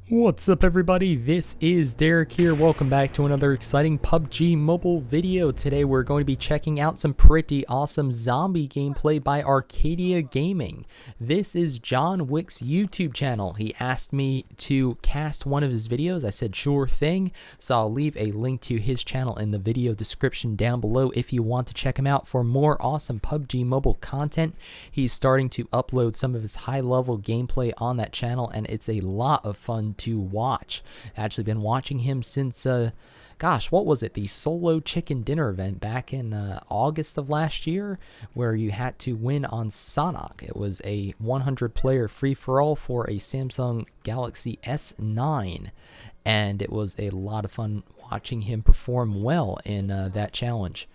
What's up everybody, this is Derek here. Welcome back to another exciting PUBG Mobile video. Today we're going to be checking out some pretty awesome zombie gameplay by Arcadia Gaming. This is John Wick's YouTube channel. He asked me to cast one of his videos. I said sure thing, so I'll leave a link to his channel in the video description down below if you want to check him out for more awesome PUBG Mobile content. He's starting to upload some of his high level gameplay on that channel and it's a lot of fun to watch. I've actually been watching him since gosh, what was it, the solo chicken dinner event back in August of last year, where you had to win on Sonic. It was a 100 player free-for-all for a Samsung Galaxy S9, and it was a lot of fun watching him perform well in that challenge.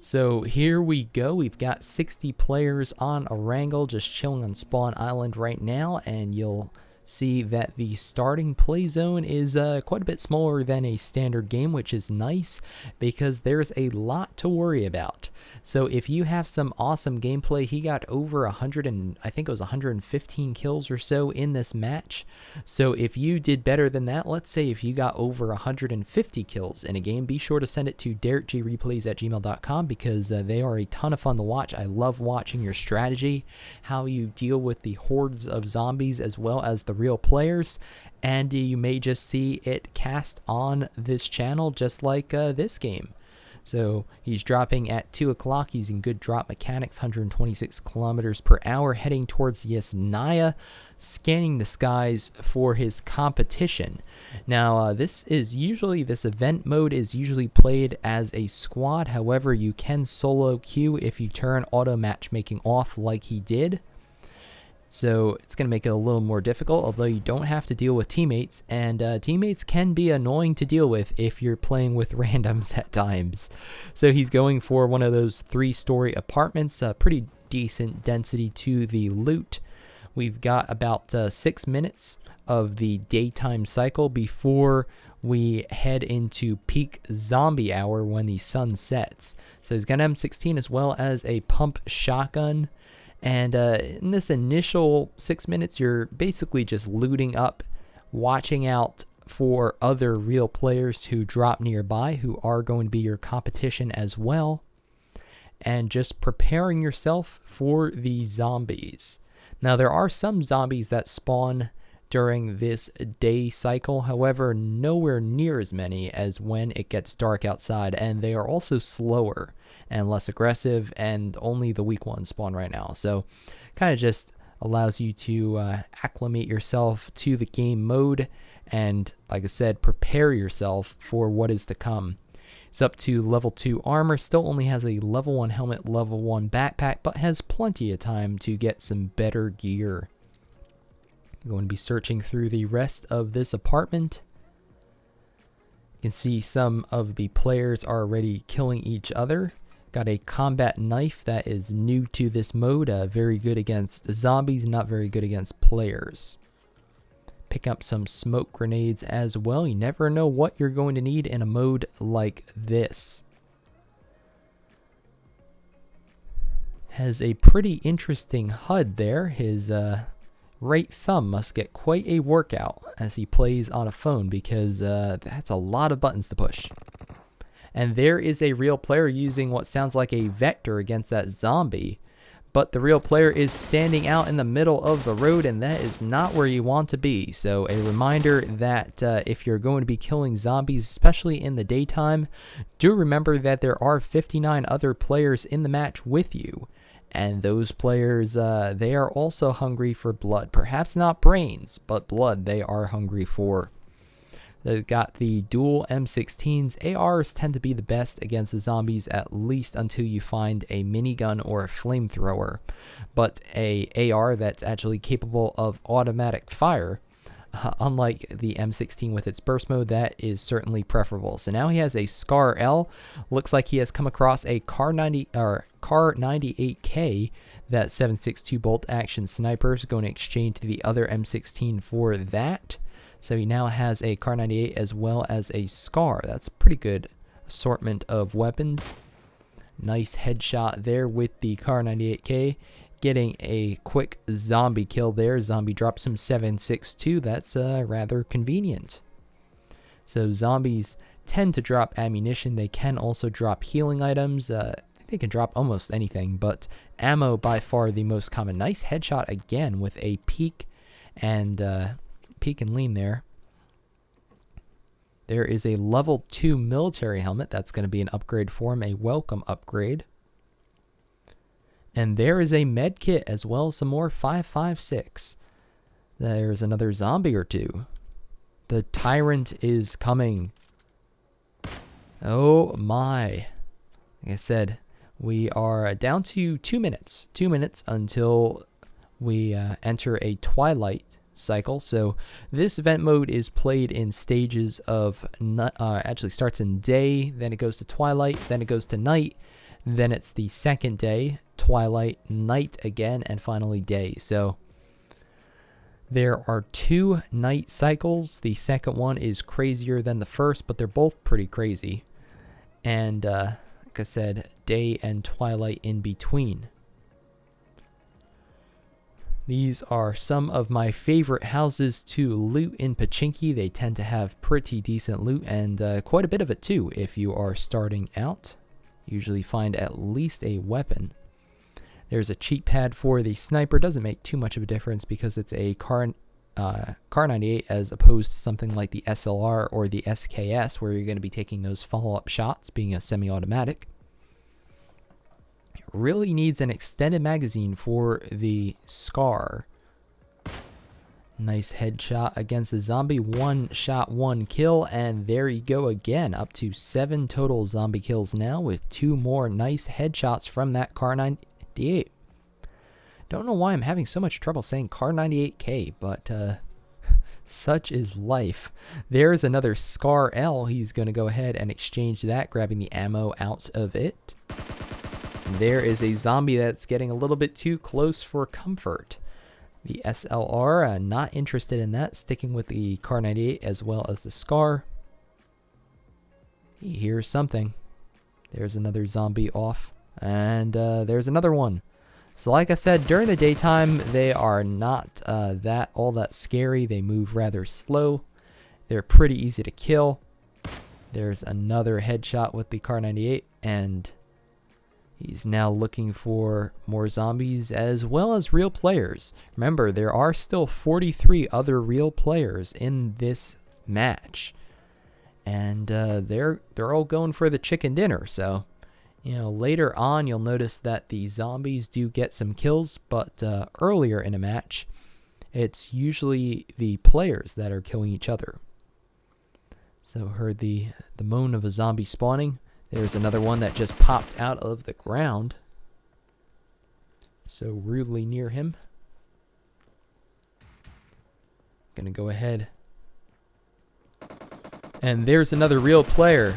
So here we go. We've got 60 players on Erangel just chilling on Spawn Island right now, and you'll see that the starting play zone is quite a bit smaller than a standard game, which is nice because there's a lot to worry about. So if you have some awesome gameplay, he got over 100 and I think it was 115 kills or so in this match. So if you did better than that, let's say if you got over 150 kills in a game, be sure to send it to DerekGReplays@gmail.com because they are a ton of fun to watch. I love watching your strategy, how you deal with the hordes of zombies as well as the real players, and you may just see it cast on this channel just like this game. So he's dropping at 2 o'clock using good drop mechanics, 126 kilometers per hour, heading towards the Yasnaya, scanning the skies for his competition. Now this event mode is usually played as a squad. However, you can solo queue if you turn auto matchmaking off like he did. So it's going to make it a little more difficult, although you don't have to deal with teammates, and teammates can be annoying to deal with if you're playing with randoms at times. So he's going for one of those 3-story apartments, pretty decent density to the loot. We've got about 6 minutes of the daytime cycle before we head into peak zombie hour when the sun sets. So he's got an M16 as well as a pump shotgun. And in this initial 6 minutes, you're basically just looting up, watching out for other real players who drop nearby, who are going to be your competition as well, and just preparing yourself for the zombies. Now, there are some zombies that spawn during this day cycle, however, nowhere near as many as when it gets dark outside, and they are also slower and less aggressive, and only the weak ones spawn right now. So kind of just allows you to acclimate yourself to the game mode and, like I said, prepare yourself for what is to come. It's up to level 2 armor, still only has a level 1 helmet, level 1 backpack, but has plenty of time to get some better gear. I'm going to be searching through the rest of this apartment. You can see some of the players are already killing each other. Got a combat knife that is new to this mode, very good against zombies, not very good against players. Pick up some smoke grenades as well. You never know what you're going to need in a mode like this. Has a pretty interesting HUD there. His right thumb must get quite a workout as he plays on a phone because that's a lot of buttons to push. And there is a real player using what sounds like a vector against that zombie, but the real player is standing out in the middle of the road, and that is not where you want to be. So a reminder that if you're going to be killing zombies, especially in the daytime, do remember that there are 59 other players in the match with you. And those players, they are also hungry for blood. Perhaps not brains, but blood they are hungry for. They've got the dual M16s. ARs tend to be the best against the zombies, at least until you find a minigun or a flamethrower. But a AR that's actually capable of automatic fire, unlike the M16 with its burst mode, that is certainly preferable. So now he has a Scar L. Looks like he has come across a Kar 98K. That 7.62 bolt action sniper is going to exchange to the other M16 for that. So he now has a Kar 98 as well as a Scar. That's a pretty good assortment of weapons. Nice headshot there with the Kar 98K. getting a quick zombie kill there. Zombie drops him 7.62. That's rather convenient. So zombies tend to drop ammunition. They can also drop healing items. They can drop almost anything, but ammo by far the most common. Nice headshot again with a peek and lean there. There is a level 2 military helmet. That's going to be an upgrade for him, a welcome upgrade. And there is a med kit as well, some more 5.56. There's another zombie or two. The tyrant is coming. Oh my. Like I said, we are down to 2 minutes. 2 minutes until we enter a twilight cycle. So this event mode is played in stages of, actually starts in day, then it goes to twilight, then it goes to night, then it's the second day, twilight, night again, and finally day. So there are 2 night cycles. The second one is crazier than the first, but they're both pretty crazy. And like I said, day and twilight in between. These are some of my favorite houses to loot in Pachinki. They tend to have pretty decent loot and quite a bit of it too if you are starting out. Usually find at least a weapon. There's a cheat pad for the sniper. Doesn't make too much of a difference because it's a Kar 98 as opposed to something like the SLR or the SKS where you're going to be taking those follow-up shots being a semi-automatic. Really needs an extended magazine for the Scar. Nice headshot against the zombie. 1 shot, 1 kill, and there you go again. Up to 7 total zombie kills now with 2 more nice headshots from that Kar 98. Don't know why I'm having so much trouble saying Kar 98K, but such is life. There's another Scar L. He's going to go ahead and exchange that, grabbing the ammo out of it. There is a zombie that's getting a little bit too close for comfort. The SLR, not interested in that, sticking with the Kar 98 as well as the Scar. He hears something. There's another zombie off, and there's another one. So like I said, during the daytime, they are not all that scary. They move rather slow. They're pretty easy to kill. There's another headshot with the Kar 98, and he's now looking for more zombies as well as real players. Remember, there are still 43 other real players in this match. And they're all going for the chicken dinner. So, you know, later on you'll notice that the zombies do get some kills. But earlier in a match, it's usually the players that are killing each other. So heard the moan of a zombie spawning. There's another one that just popped out of the ground. So rudely near him. Gonna go ahead. And there's another real player.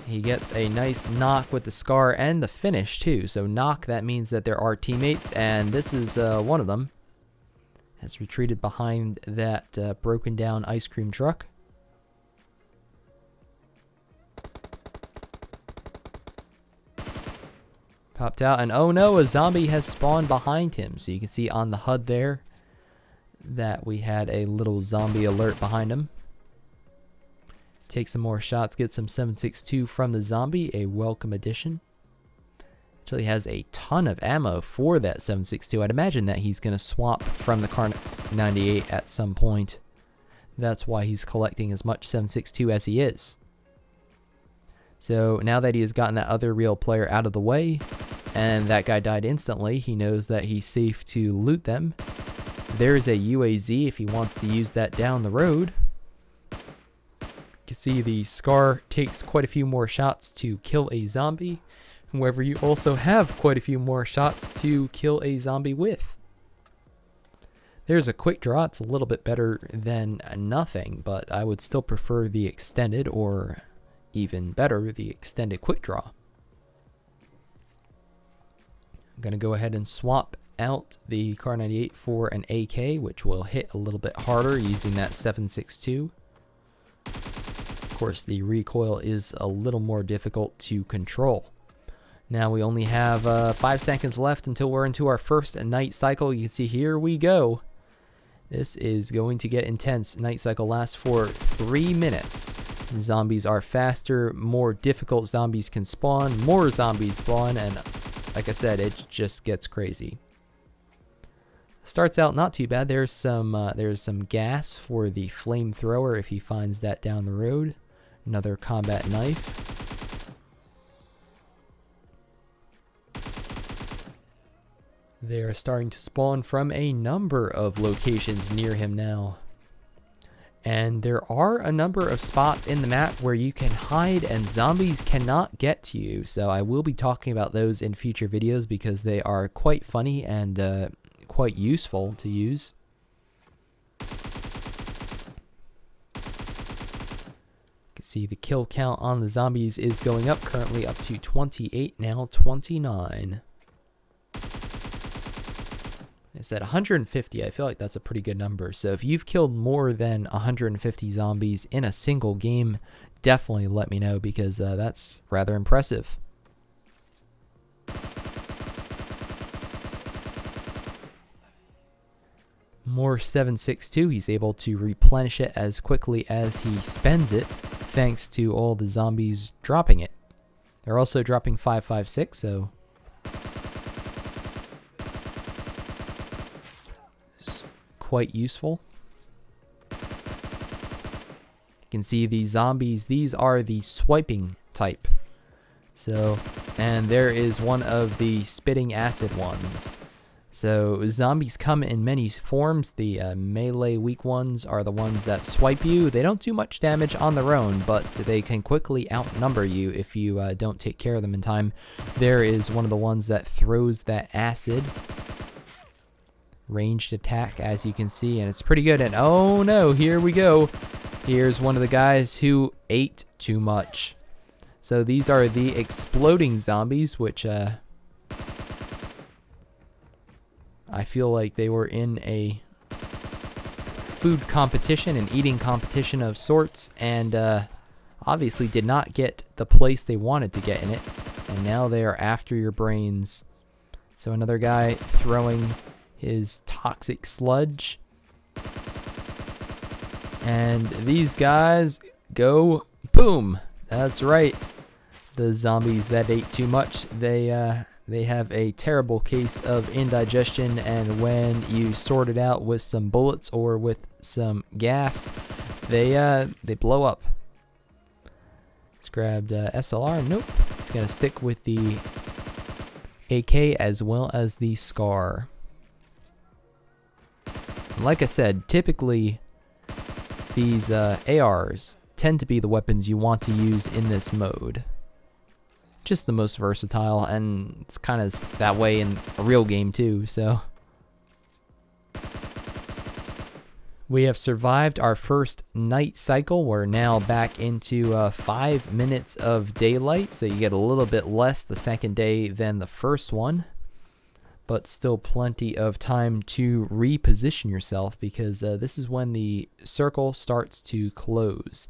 He gets a nice knock with the Scar and the finish too. So knock, that means that there are teammates, and this is one of them. Has retreated behind that broken down ice cream truck. Popped out, and oh no, a zombie has spawned behind him. So you can see on the HUD there that we had a little zombie alert behind him. Take some more shots, get some 7.62 from the zombie, a welcome addition. Actually has a ton of ammo for that 7.62. I'd imagine that he's going to swap from the Kar 98 at some point. That's why he's collecting as much 7.62 as he is. So now that he has gotten that other real player out of the way, and that guy died instantly, he knows that he's safe to loot them. There's a UAZ if he wants to use that down the road. You can see the Scar takes quite a few more shots to kill a zombie. However, you also have quite a few more shots to kill a zombie with. There's a quick draw. It's a little bit better than nothing, but I would still prefer the extended, or even better, the extended quick draw. I'm going to go ahead and swap out the Kar 98 for an AK, which will hit a little bit harder using that 7.62. Of course, the recoil is a little more difficult to control. Now we only have 5 seconds left until we're into our first night cycle. You can see here we go. This is going to get intense. Night cycle lasts for 3 minutes. Zombies are faster, more difficult zombies can spawn, more zombies spawn, and like I said, it just gets crazy. Starts out not too bad. There's some gas for the flamethrower if he finds that down the road. Another combat knife. They are starting to spawn from a number of locations near him now. And there are a number of spots in the map where you can hide and zombies cannot get to you. So I will be talking about those in future videos because they are quite funny and quite useful to use. You can see the kill count on the zombies is going up, currently up to 28, now 29. I said 150, I feel like that's a pretty good number. So if you've killed more than 150 zombies in a single game, definitely let me know because that's rather impressive. More 7.62, he's able to replenish it as quickly as he spends it, thanks to all the zombies dropping it. They're also dropping 5.56, so it's quite useful. You can see the zombies, these are the swiping type. So, and there is one of the spitting acid ones. So zombies come in many forms. The melee weak ones are the ones that swipe you. They don't do much damage on their own, but they can quickly outnumber you if you don't take care of them in time. There is one of the ones that throws that acid. Ranged attack, as you can see, and it's pretty good. And oh no, here we go. Here's one of the guys who ate too much. So these are the exploding zombies, which I feel like they were in a food competition, an eating competition of sorts, and obviously did not get the place they wanted to get in it. And now they are after your brains. So another guy throwing his toxic sludge. And these guys go boom. That's right. The zombies that ate too much, they have a terrible case of indigestion, and when you sort it out with some bullets or with some gas, they blow up. Let's grab SLR. Nope. It's gonna stick with the AK as well as the SCAR. Like I said, typically these ARs tend to be the weapons you want to use in this mode. Just the most versatile, and it's kind of that way in a real game too, so. We have survived our first night cycle. We're now back into 5 minutes of daylight, so you get a little bit less the second day than the first one, but still plenty of time to reposition yourself because this is when the circle starts to close.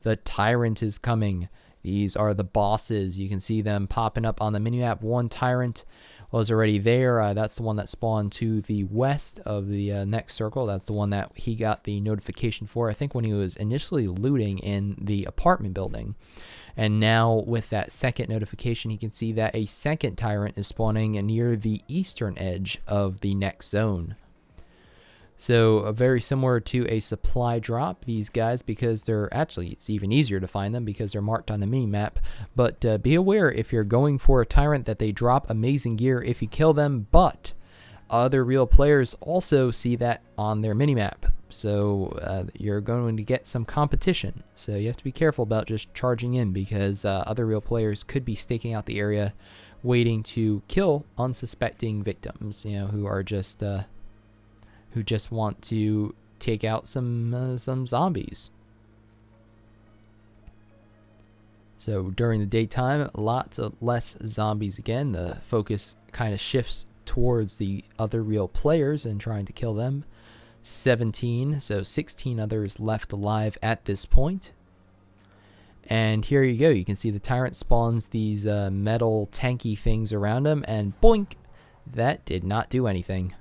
The tyrant is coming. These are the bosses. You can see them popping up on the minimap. One tyrant was already there. That's the one that spawned to the west of the next circle. That's the one that he got the notification for, I think, when he was initially looting in the apartment building. And now with that second notification, you can see that a second tyrant is spawning near the eastern edge of the next zone. So very similar to a supply drop, these guys, because they're actually, it's even easier to find them because they're marked on the mini map. But be aware if you're going for a tyrant that they drop amazing gear if you kill them, but other real players also see that on their mini map. So you're going to get some competition. So you have to be careful about just charging in because other real players could be staking out the area waiting to kill unsuspecting victims, you know, who are just who just want to take out some zombies. So during the daytime, lots of less zombies again. The focus kind of shifts towards the other real players and trying to kill them. 17, so 16 others left alive at this point. And here you go. You can see the tyrant spawns these metal tanky things around him, and boink! That did not do anything.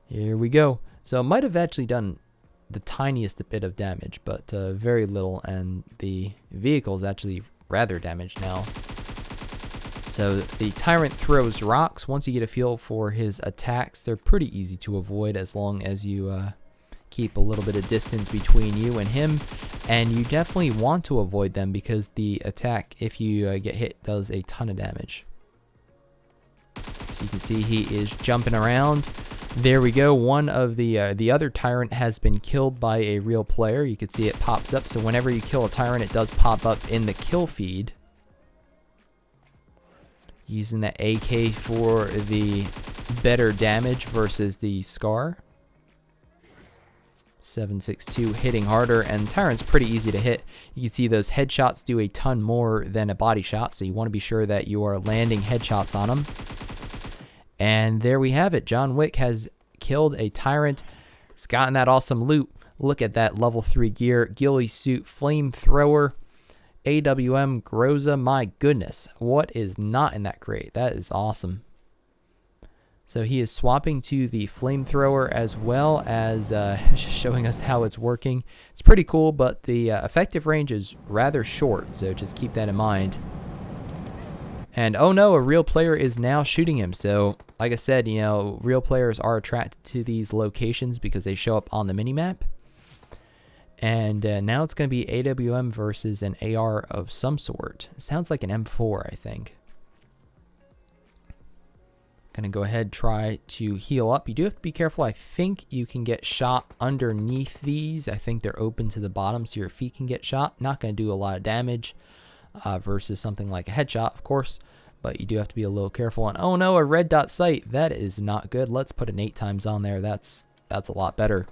Here we go. So it might have actually done the tiniest bit of damage, but very little, and the vehicle is actually rather damaged now. So the tyrant throws rocks. Once you get a feel for his attacks, they're pretty easy to avoid as long as you keep a little bit of distance between you and him. And you definitely want to avoid them because the attack, if you get hit, does a ton of damage. So you can see he is jumping around. There we go. One of the other tyrant has been killed by a real player. You can see it pops up. So whenever you kill a tyrant, it does pop up in the kill feed. Using the AK for the better damage versus the Scar. 7.62 hitting harder, and Tyrant's pretty easy to hit. You can see those headshots do a ton more than a body shot, so you want to be sure that you are landing headshots on them. And there we have it. John Wick has killed a Tyrant. He's gotten that awesome loot. Look at that level 3 gear, ghillie suit, flamethrower, AWM, Groza. My goodness, what is not in that crate? That is awesome. So he is swapping to the flamethrower as well as showing us how it's working. It's pretty cool, but the effective range is rather short, so just keep that in mind. And oh no, a real player is now shooting him. So like I said, you know, real players are attracted to these locations because they show up on the minimap. And now it's going to be AWM versus an AR of some sort. It sounds like an M4, I think. Gonna go ahead, try to heal up. You do have to be careful. I think you can get shot underneath these. I think they're open to the bottom so your feet can get shot. Not gonna do a lot of damage versus something like a headshot, of course, but you do have to be a little careful. And oh no, a red dot sight. That is not good. Let's put an 8 times on there. That's a lot better.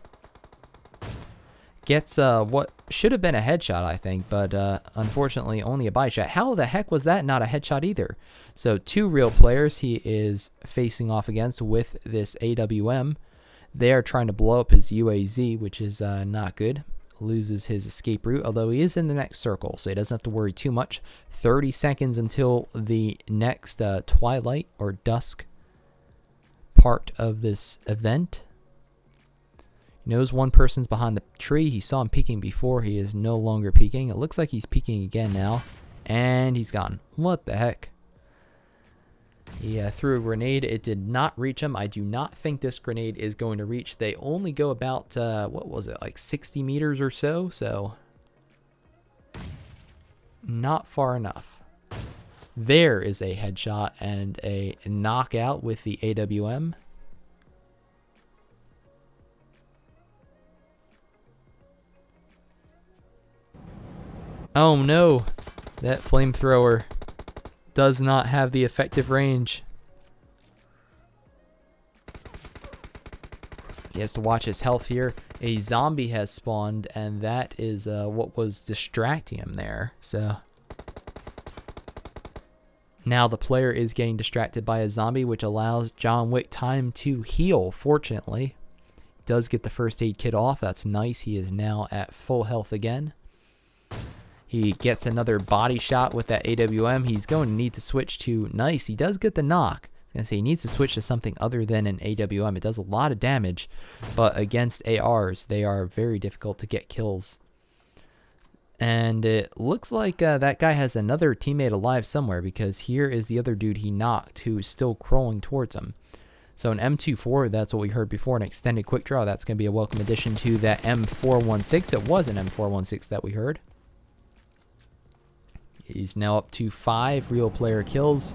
Gets what should have been a headshot, I think, but unfortunately only a body shot. How the heck was that not a headshot either? So 2 real players he is facing off against with this AWM. They are trying to blow up his UAZ, which is not good. Loses his escape route, although he is in the next circle, so he doesn't have to worry too much. 30 seconds until the next twilight or dusk part of this event. He knows one person's behind the tree. He saw him peeking before. He is no longer peeking. It looks like he's peeking again now. And he's gone. What the heck? He threw a grenade. It did not reach him. I do not think this grenade is going to reach. They only go about, what was it, like 60 meters or so? So, not far enough. There is a headshot and a knockout with the AWM. Oh no, that flamethrower does not have the effective range. He has to watch his health here. A zombie has spawned, and that is what was distracting him there. So now the player is getting distracted by a zombie, which allows John Wick time to heal, fortunately. Does get the first aid kit off. That's nice. He is now at full health again. He gets another body shot with that AWM. He's going to need to switch to nice. He does get the knock. I was going to say he needs to switch to something other than an AWM. It does a lot of damage, but against ARs, they are very difficult to get kills. And it looks like that guy has another teammate alive somewhere because here is the other dude he knocked who is still crawling towards him. So an M24, that's what we heard before, an extended quick draw. That's going to be a welcome addition to that M416. It was an M416 that we heard. He's now up to 5 real player kills.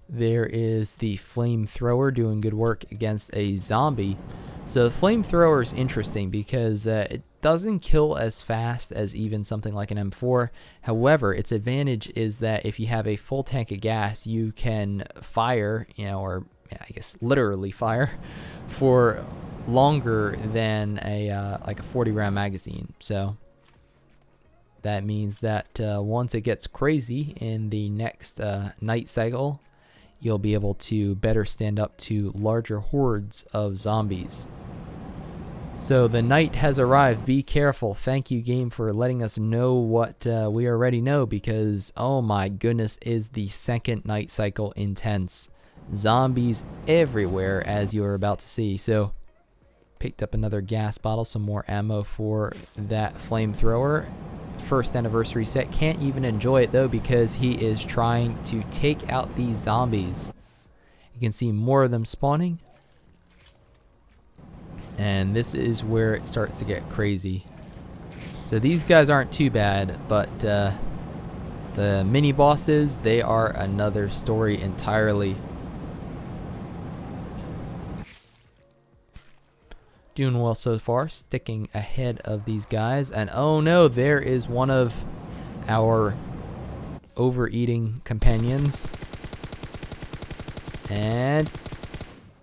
There is the flamethrower doing good work against a zombie. So the flamethrower is interesting because it doesn't kill as fast as even something like an M4. However, its advantage is that if you have a full tank of gas, you can fire, you know, or I guess literally fire for longer than a like a 40 round magazine. So that means that once it gets crazy in the next night cycle, you'll be able to better stand up to larger hordes of zombies. So the night has arrived. Be careful. Thank you, game, for letting us know what we already know, because oh my goodness, is the second night cycle intense. Zombies everywhere, as you are about to see. So picked up another gas bottle, some more ammo for that flamethrower. First anniversary set. Can't even enjoy it though, because he is trying to take out these zombies. You can see more of them spawning. And this is where it starts to get crazy. So these guys aren't too bad, but the mini bosses, they are another story entirely. Doing well so far, sticking ahead of these guys. And oh no, there is one of our overeating companions. And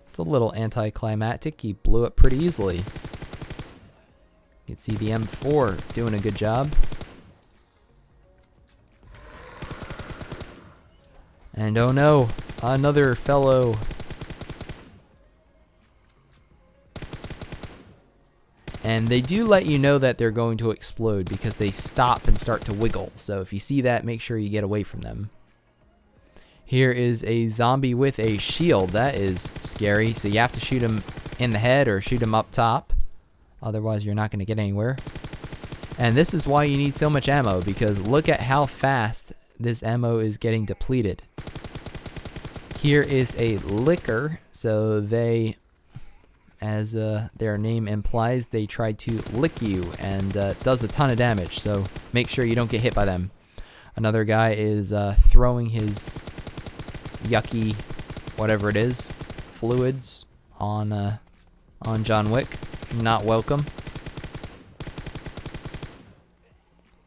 it's a little anticlimactic. He blew it pretty easily. You can see the M4 doing a good job. And oh no, another fellow. And they do let you know that they're going to explode because they stop and start to wiggle. So if you see that, make sure you get away from them. Here is a zombie with a shield. That is scary. So you have to shoot him in the head or shoot him up top. Otherwise, you're not going to get anywhere. And this is why you need so much ammo, because look at how fast this ammo is getting depleted. Here is a licker. So they, as their name implies, they try to lick you, and does a ton of damage. So make sure you don't get hit by them. Another guy is throwing his yucky, whatever it is, fluids on John Wick. Not welcome.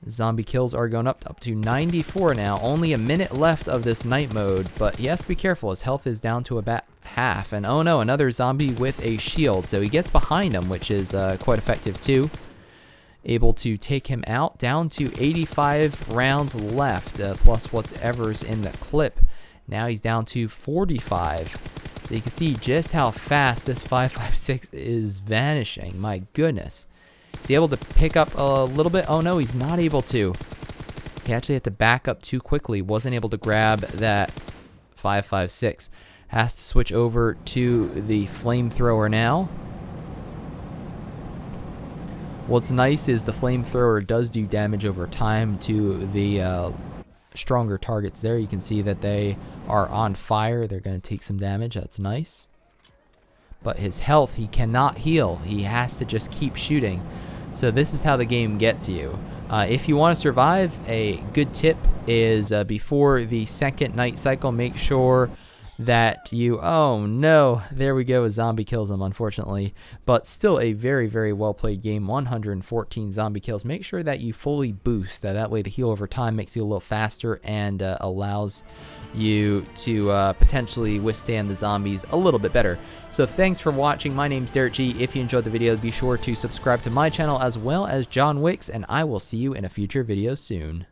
Zombie kills are going up to 94 now. Only a minute left of this night mode, but he has to be careful. His health is down to about half. And oh no, another zombie with a shield. So he gets behind him, which is quite effective too. Able to take him out. Down to 85 rounds left, plus whatever's in the clip. Now he's down to 45. So you can see just how fast this 5.56 is vanishing. My goodness. Is he able to pick up a little bit? Oh no, he's not able to. He actually had to back up too quickly. Wasn't able to grab that 5.56. Has to switch over to the flamethrower now. What's nice is the flamethrower does do damage over time to the stronger targets there. You can see that they are on fire. They're going to take some damage. That's nice. But his health, he cannot heal. He has to just keep shooting. So this is how the game gets you. If you want to survive, a good tip is before the second night cycle, make sure that you, oh no, there we go, a zombie kills him, unfortunately. But still a very, very well played game. 114 zombie kills. Make sure that you fully boost. That way the heal over time makes you a little faster and allows you to potentially withstand the zombies a little bit better. So thanks for watching. My name's Derek G. If you enjoyed the video, be sure to subscribe to my channel as well as John Wick's, and I will see you in a future video soon.